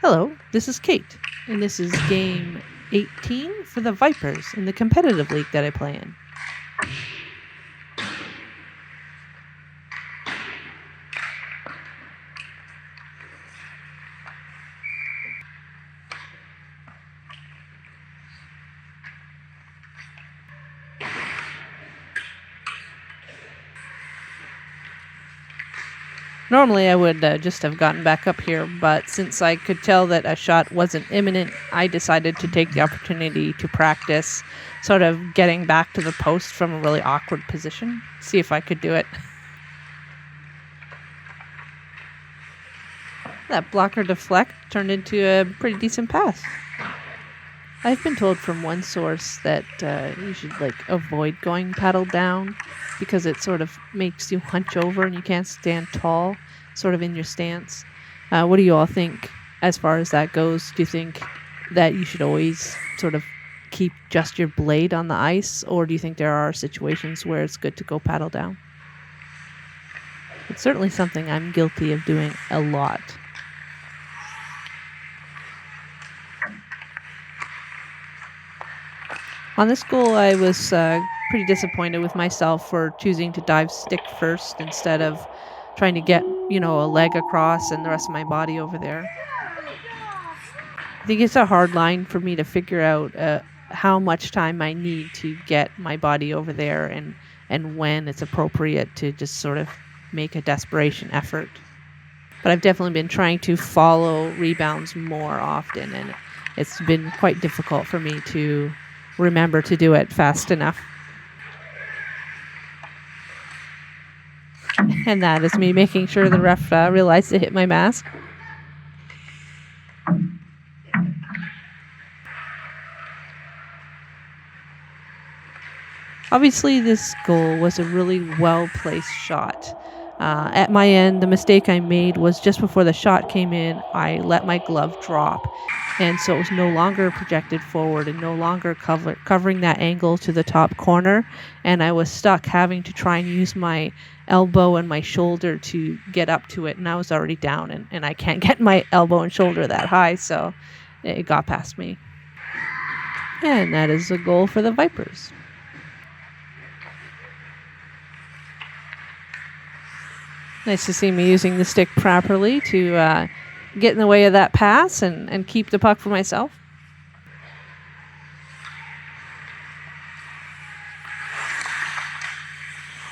Hello, this is Kate, and this is game 18 for the Vipers in the competitive league that I play in. Normally I would just have gotten back up here, but since I could tell that a shot wasn't imminent, I decided to take the opportunity to practice sort of getting back to the post from a really awkward position, see if I could do it. That blocker deflect turned into a pretty decent pass. I've been told from one source that you should avoid going paddle down because it sort of makes you hunch over and you can't stand tall, sort of in your stance. What do you all think as far as that goes? Do you think that you should always sort of keep just your blade on the ice, or do you think there are situations where it's good to go paddle down? It's certainly something I'm guilty of doing a lot. On this goal, I was pretty disappointed with myself for choosing to dive stick first instead of trying to get, a leg across and the rest of my body over there. I think it's a hard line for me to figure out how much time I need to get my body over there and when it's appropriate to just sort of make a desperation effort. But I've definitely been trying to follow rebounds more often, and it's been quite difficult for me to remember to do it fast enough. And that is me making sure the ref realized to hit my mask. Obviously, this goal was a really well-placed shot. At my end, the mistake I made was just before the shot came in, I let my glove drop. And so it was no longer projected forward and no longer covering that angle to the top corner. And I was stuck having to try and use my elbow and my shoulder to get up to it. And I was already down, and I can't get my elbow and shoulder that high. So it got past me. And that is a goal for the Vipers. Nice to see me using the stick properly to get in the way of that pass and keep the puck for myself.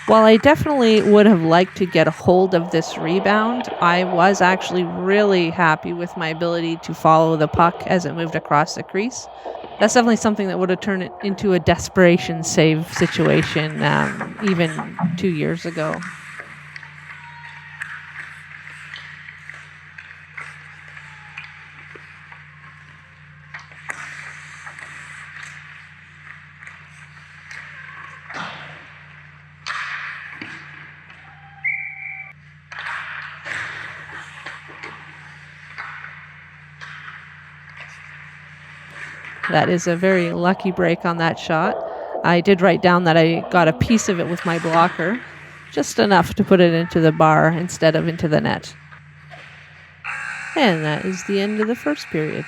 While I definitely would have liked to get a hold of this rebound, I was actually really happy with my ability to follow the puck as it moved across the crease. That's definitely something that would have turned it into a desperation save situation even 2 years ago. That is a very lucky break on that shot. I did write down that I got a piece of it with my blocker, just enough to put it into the bar instead of into the net. And that is the end of the first period.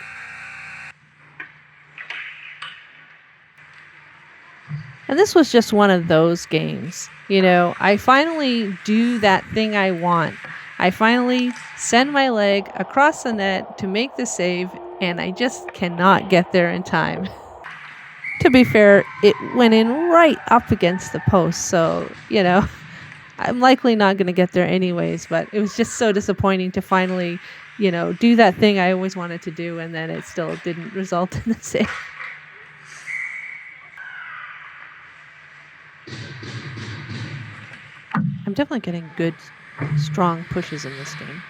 And this was just one of those games. I finally do that thing I want. I finally send my leg across the net to make the save, and I just cannot get there in time. To be fair, it went in right up against the post, so, I'm likely not going to get there anyways, but it was just so disappointing to finally, do that thing I always wanted to do, and then it still didn't result in the save. I'm definitely getting good, strong pushes in this game.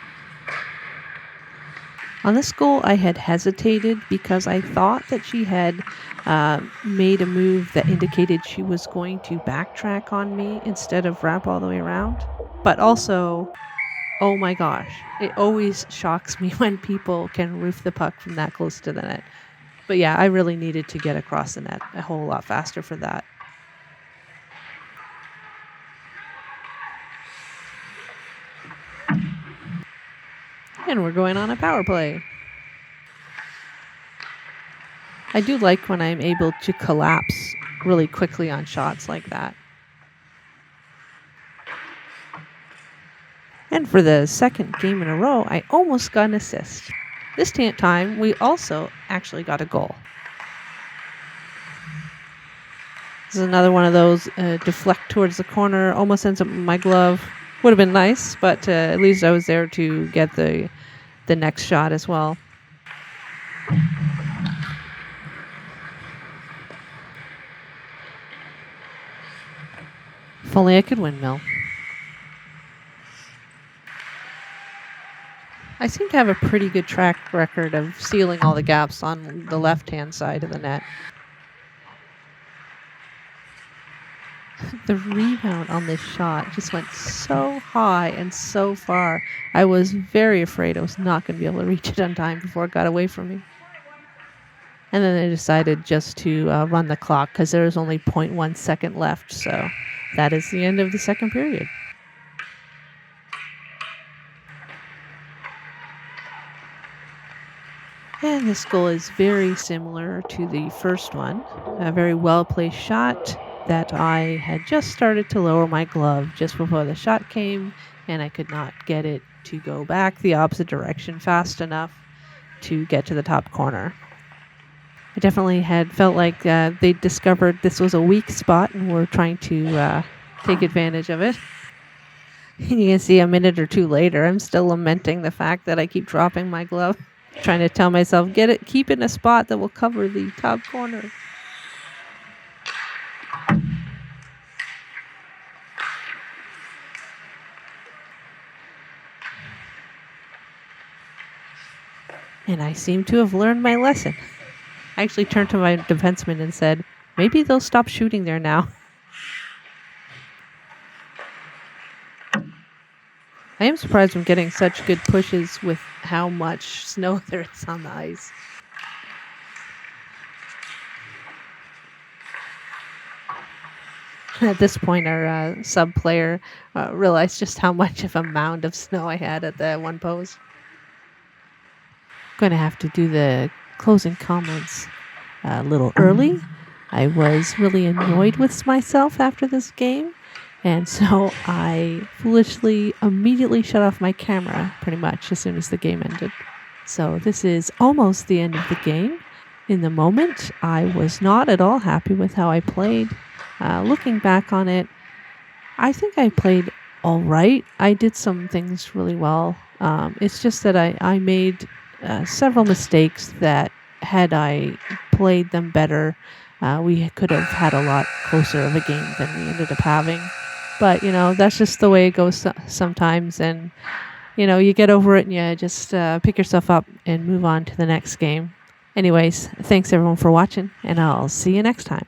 On this goal, I had hesitated because I thought that she had made a move that indicated she was going to backtrack on me instead of wrap all the way around. But also, oh my gosh, it always shocks me when people can roof the puck from that close to the net. But yeah, I really needed to get across the net a whole lot faster for that. And we're going on a power play. I do like when I'm able to collapse really quickly on shots like that. And for the second game in a row, I almost got an assist. This time, we also actually got a goal. This is another one of those deflect towards the corner, almost ends up in my glove. Would have been nice, but at least I was there to get the next shot as well. If only I could windmill. I seem to have a pretty good track record of sealing all the gaps on the left-hand side of the net. The rebound on this shot just went so high and so far. I was very afraid I was not going to be able to reach it on time before it got away from me. And then I decided just to run the clock because there was only 0.1 second left. So that is the end of the second period. And this goal is very similar to the first one. A very well-placed shot that I had just started to lower my glove just before the shot came, and I could not get it to go back the opposite direction fast enough to get to the top corner. I definitely had felt like they discovered this was a weak spot and were trying to take advantage of it. And you can see a minute or two later, I'm still lamenting the fact that I keep dropping my glove. Trying to tell myself, keep it in a spot that will cover the top corner. And I seem to have learned my lesson. I actually turned to my defenseman and said, maybe they'll stop shooting there now. I am surprised I'm getting such good pushes with how much snow there is on the ice. At this point, our sub player realized just how much of a mound of snow I had at the one post. I'm going to have to do the closing comments a little early. I was really annoyed with myself after this game. And so I foolishly immediately shut off my camera pretty much as soon as the game ended. So this is almost the end of the game. In the moment, I was not at all happy with how I played. Looking back on it, I think I played all right. I did some things really well. It's just that I made several mistakes that had I played them better, we could have had a lot closer of a game than we ended up having. But, that's just the way it goes sometimes. And, you get over it and you just pick yourself up and move on to the next game. Anyways, thanks everyone for watching, and I'll see you next time.